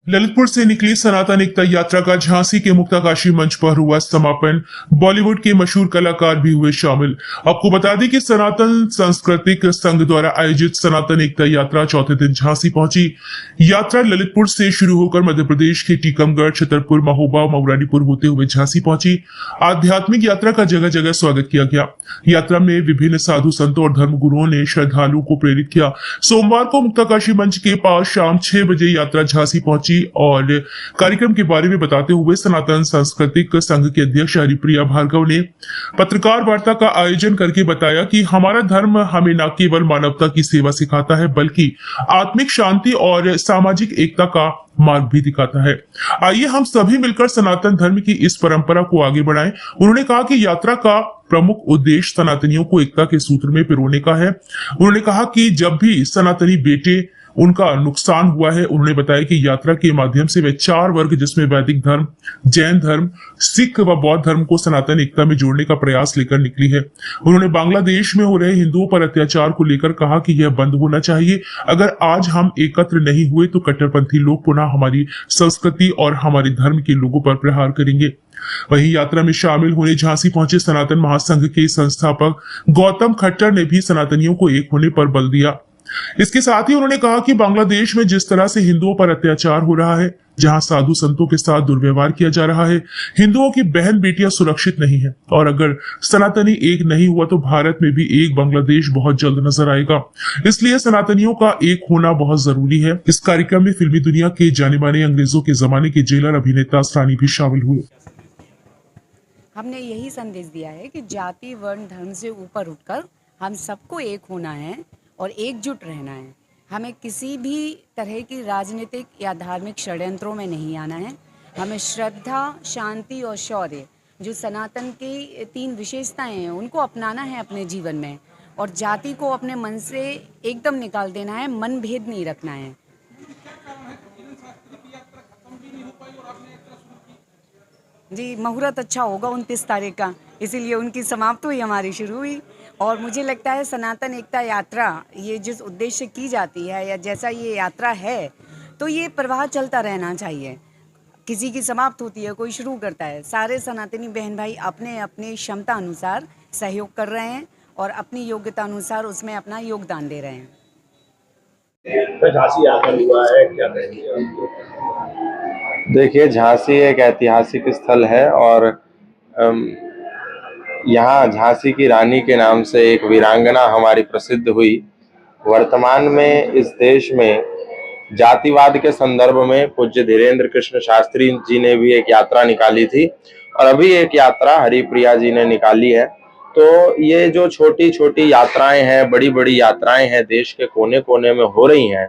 ललितपुर से निकली सनातन एकता यात्रा का झांसी के मुक्ताकाशी मंच पर हुआ समापन। बॉलीवुड के मशहूर कलाकार भी हुए शामिल। आपको बता दें कि सनातन सांस्कृतिक संघ द्वारा आयोजित सनातन एकता यात्रा चौथे दिन झांसी पहुंची। यात्रा ललितपुर से शुरू होकर मध्य प्रदेश के टीकमगढ़, छतरपुर, महोबा, मऊरानीपुर होते हुए झांसी पहुंची। आध्यात्मिक यात्रा का जगह जगह स्वागत किया गया। यात्रा में विभिन्न साधु संतों और धर्मगुरुओं ने श्रद्धालुओं को प्रेरित किया। सोमवार को मुक्ताकाशी मंच के पास शाम 6 बजे यात्रा झांसी पहुंची और कार्यक्रम के बारे में बताते हुए सनातन सांस्कृतिक संघ के अध्यक्ष हरिप्रिया भार्गव ने पत्रकार वार्ता का आयोजन करके बताया कि हमारा धर्म हमें न केवल मानवता की सेवा सिखाता है बल्कि आत्मिक शांति और सामाजिक एकता का मार्ग भी दिखाता है। आइए हम सभी मिलकर सनातन धर्म की इस परंपरा को आगे बढ़ाएं। उन्होंने कहा कि यात्रा का प्रमुख उद्देश्य सनातनियों को एकता के सूत्र में पिरोने का है। उन्होंने कहा कि जब भी सनातनी बेटे उनका नुकसान हुआ है, उन्होंने बताया कि यात्रा के माध्यम से वे 4 वर्ग जिसमें वैदिक धर्म, जैन धर्म, सिख व बौद्ध धर्म को सनातन एकता में जोड़ने का प्रयास लेकर निकली है। उन्होंने बांग्लादेश में हो रहे हिंदुओं पर अत्याचार को लेकर कहा कि यह बंद होना चाहिए। अगर आज हम एकत्र नहीं हुए तो कट्टरपंथी लोग पुनः हमारी संस्कृति और हमारे धर्म के लोगों पर प्रहार करेंगे। वहीं यात्रा में शामिल होने झांसी पहुंचे सनातन महासंघ के संस्थापक गौतम खट्टर ने भी सनातनियों को एक होने पर बल दिया। इसके साथ ही उन्होंने कहा कि बांग्लादेश में जिस तरह से हिंदुओं पर अत्याचार हो रहा है, जहां साधु संतों के साथ दुर्व्यवहार किया जा रहा है, हिंदुओं की बहन बेटियां सुरक्षित नहीं है और अगर सनातनी एक नहीं हुआ तो भारत में भी एक बांग्लादेश बहुत जल्द नजर आएगा। इसलिए सनातनियों का एक होना बहुत जरूरी है। इस कार्यक्रम में फिल्मी दुनिया के जाने माने अंग्रेजों के जमाने के जेलर अभिनेता असरानी भी शामिल हुए। हमने यही संदेश दिया है कि जाति, वर्ण, धर्म से ऊपर उठकर हम सबको एक होना है और एकजुट रहना है। हमें किसी भी तरह की राजनीतिक या धार्मिक षड्यंत्रों में नहीं आना है। हमें श्रद्धा, शांति और शौर्य, जो सनातन की 3 विशेषताएं हैं, उनको अपनाना है अपने जीवन में और जाति को अपने मन से एकदम निकाल देना है, मन भेद नहीं रखना है। जी, मुहूर्त अच्छा होगा 29 तारीख का, इसीलिए उनकी समाप्त हुई, हमारी शुरू हुई। और मुझे लगता है सनातन एकता यात्रा ये जिस उद्देश्य की जाती है या जैसा ये यात्रा है, तो ये प्रवाह चलता रहना चाहिए। किसी की समाप्त होती है, कोई शुरू करता है। सारे सनातनी बहन भाई अपने अपने क्षमता अनुसार सहयोग कर रहे हैं और अपनी योग्यता अनुसार उसमें अपना योगदान दे रहे हैं। झांसी आकर हुआ है, क्या कहेंगे? देखिए, झांसी एक ऐतिहासिक स्थल है और यहाँ झांसी की रानी के नाम से एक वीरांगना हमारी प्रसिद्ध हुई। वर्तमान में इस देश में जातिवाद के संदर्भ में पूज्य धीरेन्द्र कृष्ण शास्त्री जी ने भी एक यात्रा निकाली थी और अभी एक यात्रा हरिप्रिया जी ने निकाली है। तो ये जो छोटी छोटी यात्राएं हैं, बड़ी बड़ी यात्राएं हैं, देश के कोने कोने में हो रही हैं,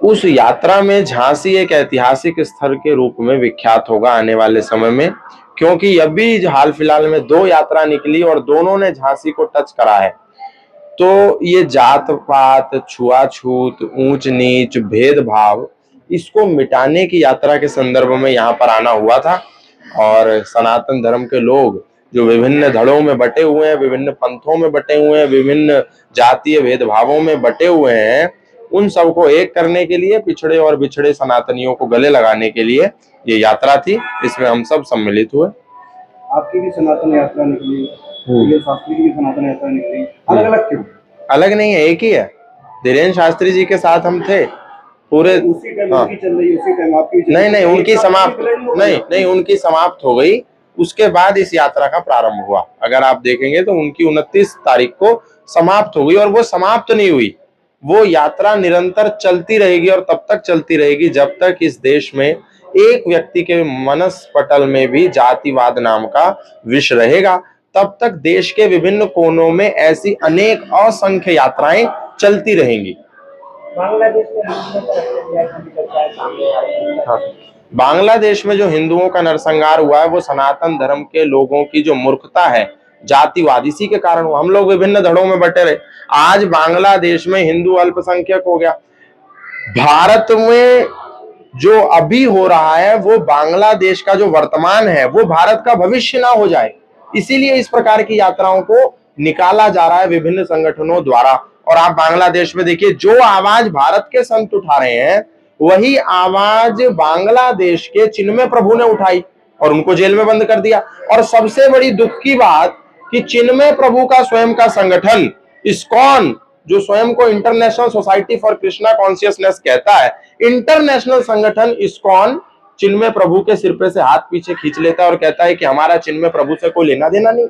उस यात्रा में झांसी एक ऐतिहासिक स्थल के रूप में विख्यात होगा आने वाले समय में, क्योंकि अभी हाल फिलहाल में 2 यात्रा निकली और दोनों ने झांसी को टच करा है। तो ये जात पात, छुआछूत, ऊंच नीच, भेदभाव, इसको मिटाने की यात्रा के संदर्भ में यहाँ पर आना हुआ था और सनातन धर्म के लोग जो विभिन्न धड़ों में बटे हुए हैं, विभिन्न पंथों में बटे हुए हैं, विभिन्न जातीय भेदभावों में बटे हुए हैं, उन सबको एक करने के लिए, पिछड़े और बिछड़े सनातनियों को गले लगाने के लिए ये यात्रा थी। इसमें हम सब सम्मिलित हुए। आपकी भी सनातन यात्रा निकली, ये शास्त्री की भी सनातन यात्रा निकली, अलग अलग क्यों? अलग नहीं है, एक ही है। धीरेन्द्र शास्त्री जी के साथ हम थे पूरे। उसी टाइम उनकी चल रही, उसी टाइम आपकी नहीं, उनकी समाप्त नहीं, उनकी समाप्त हो गई। उसके बाद इस यात्रा का प्रारंभ हुआ। अगर आप देखेंगे तो उनकी 29 तारीख को समाप्त हो गई और वो समाप्त नहीं हुई, वो यात्रा निरंतर चलती रहेगी और तब तक चलती रहेगी जब तक इस देश में एक व्यक्ति के मनस पटल में भी जातिवाद नाम का विष रहेगा। तब तक देश के विभिन्न कोनों में ऐसी अनेक असंख्य यात्राएं चलती रहेंगी। बांग्लादेश में जो हिंदुओं का नरसंहार हुआ है, वो सनातन धर्म के लोगों की जो मूर्खता है, जातिवाद, इसी के कारण हम लोग विभिन्न धड़ों में बटे रहे। आज बांग्लादेश में हिंदू अल्पसंख्यक हो गया। भारत में जो अभी हो रहा है वो बांग्लादेश का जो वर्तमान है वो भारत का भविष्य ना हो जाए, इसीलिए इस प्रकार की यात्राओं को निकाला जा रहा है विभिन्न संगठनों द्वारा। और आप बांग्लादेश में देखिए, जो आवाज भारत के संत उठा रहे हैं वही आवाज बांग्लादेश के चिन्मय प्रभु ने उठाई और उनको जेल में बंद कर दिया। और सबसे बड़ी दुख की बात कि चिन्मय प्रभु का स्वयं का संगठन इस्कॉन, जो स्वयं को international society for Krishna consciousness कहता है, इंटरनेशनल संगठन इस्कॉन चिन्मय प्रभु के सिर पे से हाथ पीछे खींच लेता है और कहता है कि हमारा चिन्मय प्रभु से कोई लेना देना नहीं।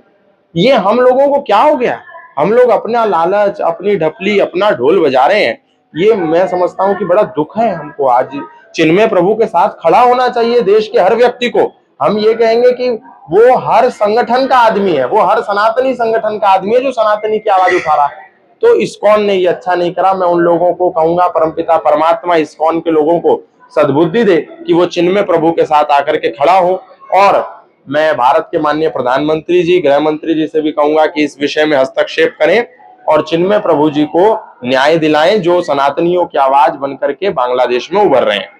ये हम लोगों को क्या हो गया? हम लोग अपना लालच, अपनी ढपली, अपना ढोल बजा रहे हैं। ये मैं समझता हूं कि बड़ा दुख है हमको। आज चिन्मय प्रभु के साथ खड़ा होना चाहिए देश के हर व्यक्ति को। हम ये कहेंगे कि वो हर संगठन का आदमी है, वो हर सनातनी संगठन का आदमी है जो सनातनी की आवाज उठा रहा है। तो इस्कॉन ने ये अच्छा नहीं करा। मैं उन लोगों को कहूंगा, परमपिता परमात्मा इस्कॉन के लोगों को सद्बुद्धि दे कि वो चिन्मय प्रभु के साथ आकर के खड़ा हो। और मैं भारत के माननीय प्रधानमंत्री जी, गृह मंत्री जी से भी कहूंगा कि इस विषय में हस्तक्षेप करें और चिन्मय प्रभु जी को न्याय दिलाएं, जो सनातनियों की आवाज बनकर के बांग्लादेश में उभर रहे हैं।